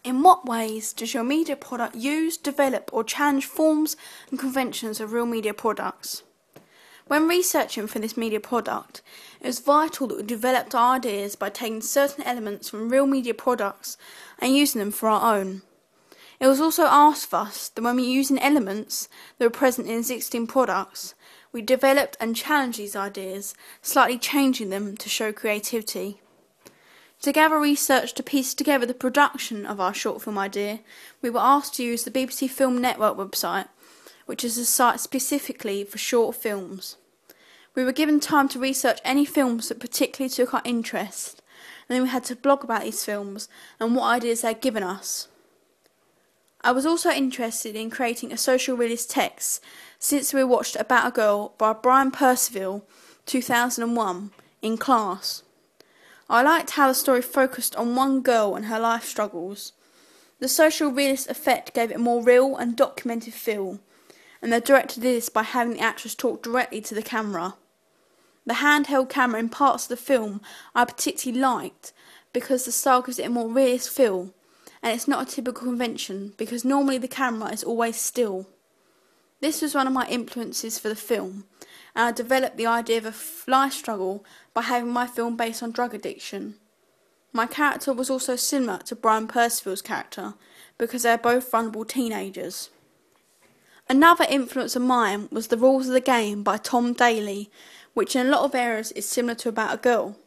In what ways does your media product use, develop or challenge forms and conventions of real media products? When researching for this media product, it was vital that we developed our ideas by taking certain elements from real media products and using them for our own. It was also asked of us that when we were using elements that were present in existing products, we developed and challenged these ideas, slightly changing them to show creativity. To gather research to piece together the production of our short film idea, we were asked to use the BBC Film Network website, which is a site specifically for short films. We were given time to research any films that particularly took our interest, and then we had to blog about these films and what ideas they had given us. I was also interested in creating a social realist text since we watched About a Girl by Brian Percival, 2001, in class. I liked how the story focused on one girl and her life struggles. The social realist effect gave it a more real and documented feel, and the director did this by having the actress talk directly to the camera. The handheld camera in parts of the film I particularly liked because the style gives it a more realist feel, and it's not a typical convention because normally the camera is always still. This was one of my influences for the film, and I developed the idea of a life struggle by having my film based on drug addiction. My character was also similar to Brian Percival's character because they are both vulnerable teenagers. Another influence of mine was The Rules of the Game by Tom Daley, which in a lot of areas is similar to About a Girl.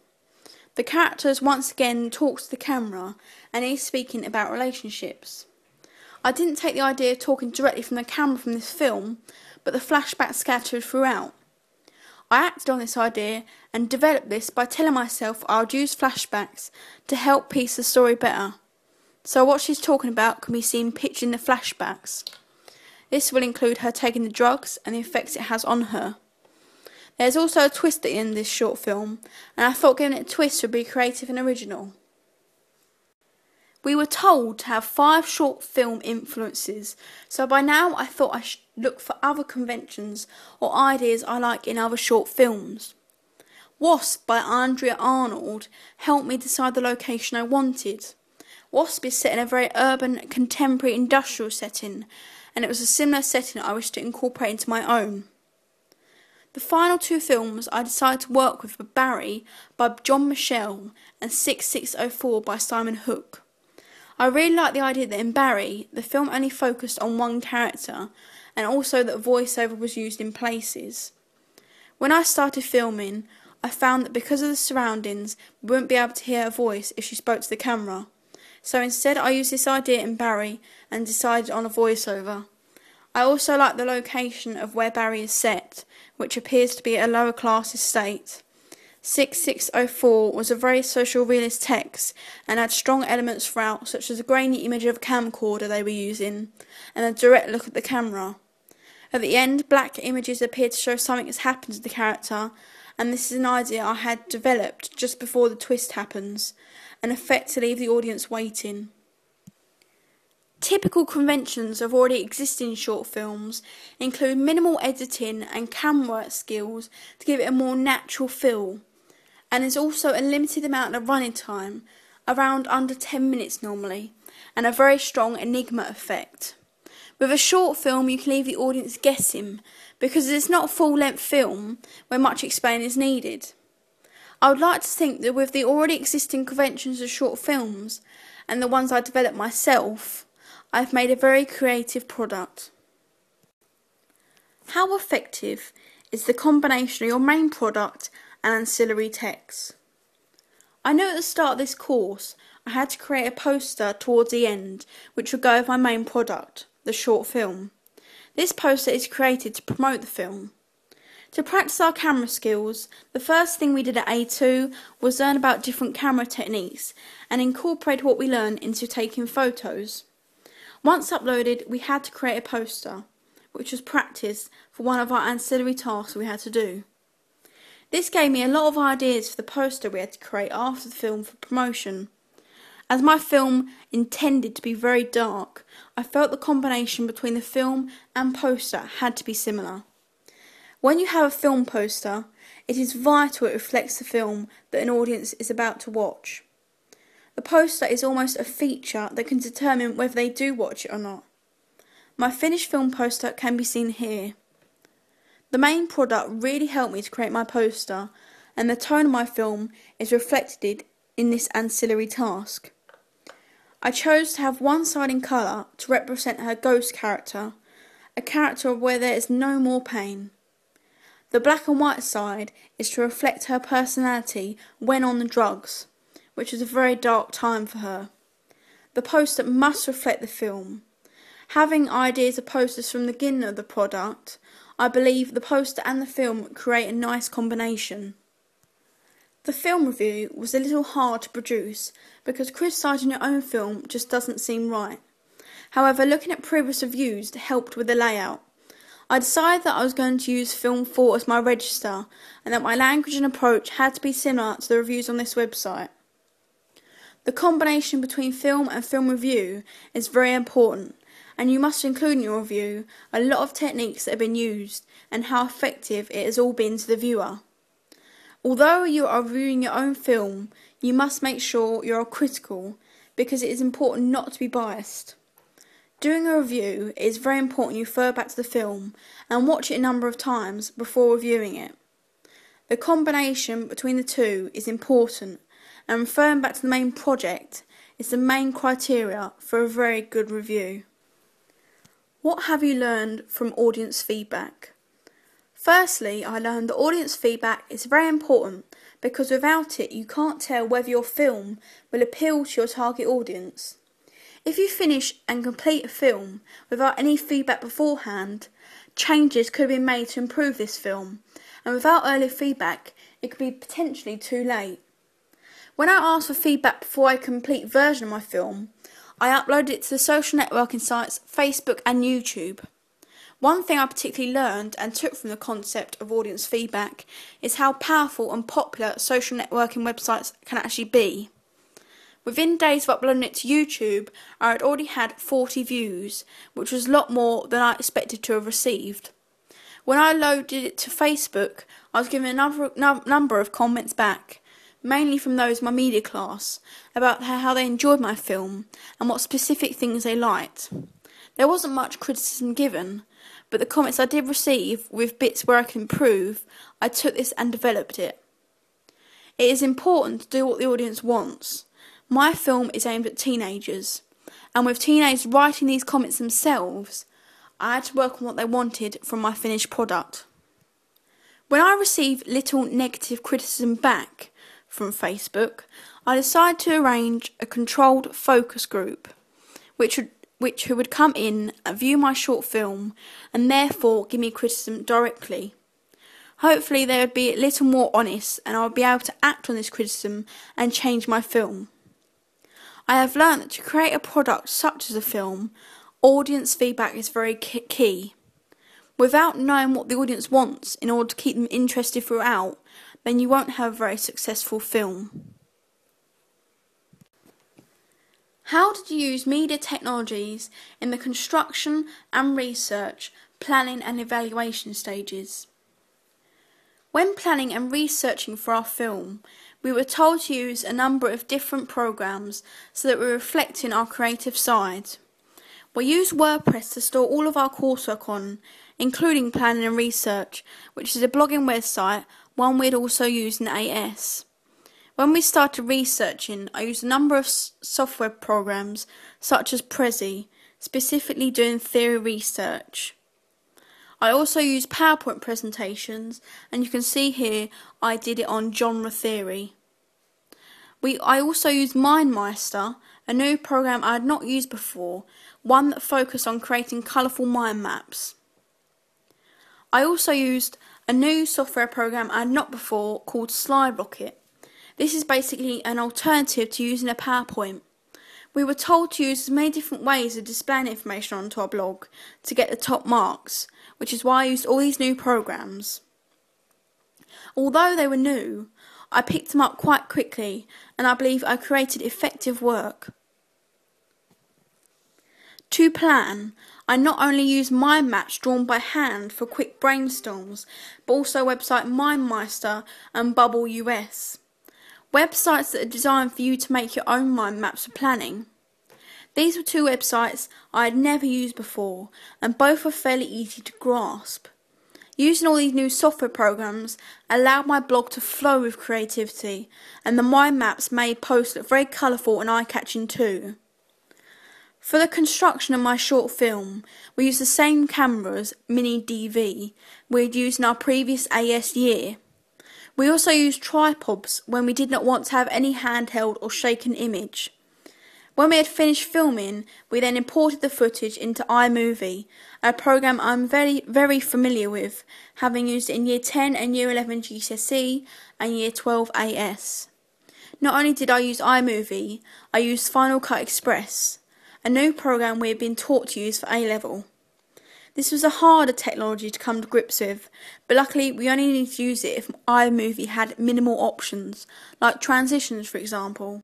The characters once again talks to the camera and he's speaking about relationships. I didn't take the idea of talking directly from the camera from this film, but the flashbacks scattered throughout. I acted on this idea and developed this by telling myself I would use flashbacks to help piece the story better. So what she's talking about can be seen pictured in the flashbacks. This will include her taking the drugs and the effects it has on her. There's also a twist at the end of this short film, and I thought giving it a twist would be creative and original. We were told to have 5 short film influences, so by now I thought I should look for other conventions or ideas I like in other short films. Wasp by Andrea Arnold helped me decide the location I wanted. Wasp is set in a very urban, contemporary industrial setting, and it was a similar setting I wished to incorporate into my own. The final 2 films I decided to work with were Barry by John Michel and 6604 by Simon Hook. I really liked the idea that in Barry, the film only focused on one character, and also that voiceover was used in places. When I started filming, I found that because of the surroundings, we wouldn't be able to hear her voice if she spoke to the camera. So instead I used this idea in Barry and decided on a voiceover. I also like the location of where Barry is set, which appears to be a lower class estate. 6604 was a very social realist text and had strong elements throughout, such as a grainy image of a camcorder they were using and a direct look at the camera. At the end, black images appear to show something has happened to the character, and this is an idea I had developed just before the twist happens, an effect to leave the audience waiting. Typical conventions of already existing short films include minimal editing and camera work skills to give it a more natural feel, and there's also a limited amount of running time, around under 10 minutes normally, and a very strong enigma effect. With a short film you can leave the audience guessing because it's not a full-length film where much explaining is needed. I would like to think that with the already existing conventions of short films and the ones I developed myself, I've made a very creative product. How effective is the combination of your main product and ancillary text? I know at the start of this course I had to create a poster towards the end which would go with my main product, the short film. This poster is created to promote the film. To practice our camera skills, the first thing we did at A2 was learn about different camera techniques and incorporate what we learned into taking photos. Once uploaded, we had to create a poster, which was practice for one of our ancillary tasks we had to do. This gave me a lot of ideas for the poster we had to create after the film for promotion. As my film intended to be very dark, I felt the combination between the film and poster had to be similar. When you have a film poster, it is vital it reflects the film that an audience is about to watch. The poster is almost a feature that can determine whether they do watch it or not. My finished film poster can be seen here. The main product really helped me to create my poster, and the tone of my film is reflected in this ancillary task. I chose to have one side in colour to represent her ghost character, a character where there is no more pain. The black and white side is to reflect her personality when on the drugs, which was a very dark time for her. The poster must reflect the film. Having ideas of posters from the beginning of the product, I believe the poster and the film create a nice combination. The film review was a little hard to produce because criticising your own film just doesn't seem right. However, looking at previous reviews helped with the layout. I decided that I was going to use Film 4 as my register and that my language and approach had to be similar to the reviews on this website. The combination between film and film review is very important, and you must include in your review a lot of techniques that have been used and how effective it has all been to the viewer. Although you are reviewing your own film, you must make sure you are critical because it is important not to be biased. Doing a review, it is very important you refer back to the film and watch it a number of times before reviewing it. The combination between the two is important, and referring back to the main project is the main criteria for a very good review. What have you learned from audience feedback? Firstly, I learned that audience feedback is very important because without it you can't tell whether your film will appeal to your target audience. If you finish and complete a film without any feedback beforehand, changes could have been made to improve this film, and without early feedback it could be potentially too late. When I asked for feedback before a complete version of my film, I uploaded it to the social networking sites Facebook and YouTube. One thing I particularly learned and took from the concept of audience feedback is how powerful and popular social networking websites can actually be. Within days of uploading it to YouTube, I had already had 40 views, which was a lot more than I expected to have received. When I loaded it to Facebook, I was given a number of comments back, mainly from those in my media class, about how they enjoyed my film and what specific things they liked. There wasn't much criticism given, but the comments I did receive with bits where I could improve, I took this and developed it. It is important to do what the audience wants. My film is aimed at teenagers, and with teenagers writing these comments themselves, I had to work on what they wanted from my finished product. When I received little negative criticism back from Facebook, I decided to arrange a controlled focus group, which would come in and view my short film and therefore give me criticism directly. Hopefully they would be a little more honest and I would be able to act on this criticism and change my film. I have learned that to create a product such as a film, audience feedback is very key. Without knowing what the audience wants in order to keep them interested throughout, then you won't have a very successful film. How did you use media technologies in the construction and research, planning and evaluation stages? When planning and researching for our film, we were told to use a number of different programs so that we were reflecting our creative side. We used WordPress to store all of our coursework on, including planning and research, which is a blogging website, one we'd also used in AS. When we started researching, I used a number of software programs such as Prezi, specifically doing theory research. I also used PowerPoint presentations, and you can see here I did it on genre theory. I also used MindMeister, a new program I had not used before, one that focused on creating colourful mind maps. I also used a new software program I had not before called SlideRocket. This is basically an alternative to using a PowerPoint. We were told to use as many different ways of displaying information onto our blog to get the top marks, which is why I used all these new programs. Although they were new, I picked them up quite quickly and I believe I created effective work. To plan, I not only used mind maps drawn by hand for quick brainstorms, but also website MindMeister and Bubble US. Websites that are designed for you to make your own mind maps for planning. These were two websites I had never used before, and both were fairly easy to grasp. Using all these new software programs allowed my blog to flow with creativity, and the mind maps made posts look very colourful and eye-catching too. For the construction of my short film, we used the same cameras, Mini DV, we had used in our previous AS year. We also used tripods when we did not want to have any handheld or shaken image. When we had finished filming, we then imported the footage into iMovie, a program I'm very familiar with, having used it in Year 10 and Year 11 GCSE and Year 12 AS. Not only did I use iMovie, I used Final Cut Express, a new program we had been taught to use for A-level. This was a harder technology to come to grips with, but luckily we only needed to use it if iMovie had minimal options, like transitions for example.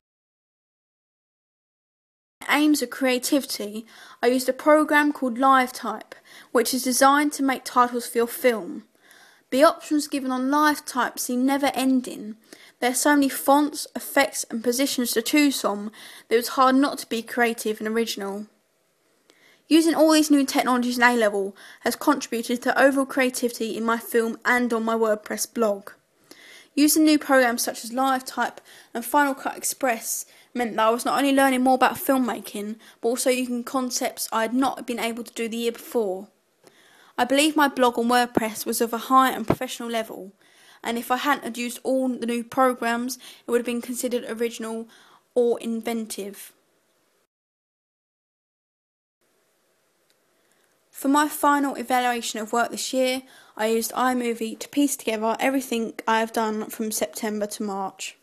Aims of creativity, I used a program called LiveType, which is designed to make titles for your film. The options given on LiveType seem never ending. There are so many fonts, effects and positions to choose from that it was hard not to be creative and original. Using all these new technologies in A-level has contributed to overall creativity in my film and on my WordPress blog. Using new programs such as LiveType and Final Cut Express meant that I was not only learning more about filmmaking, but also using concepts I had not been able to do the year before. I believe my blog on WordPress was of a high and professional level, and if I hadn't used all the new programs, it would have been considered original or inventive. For my final evaluation of work this year, I used iMovie to piece together everything I have done from September to March.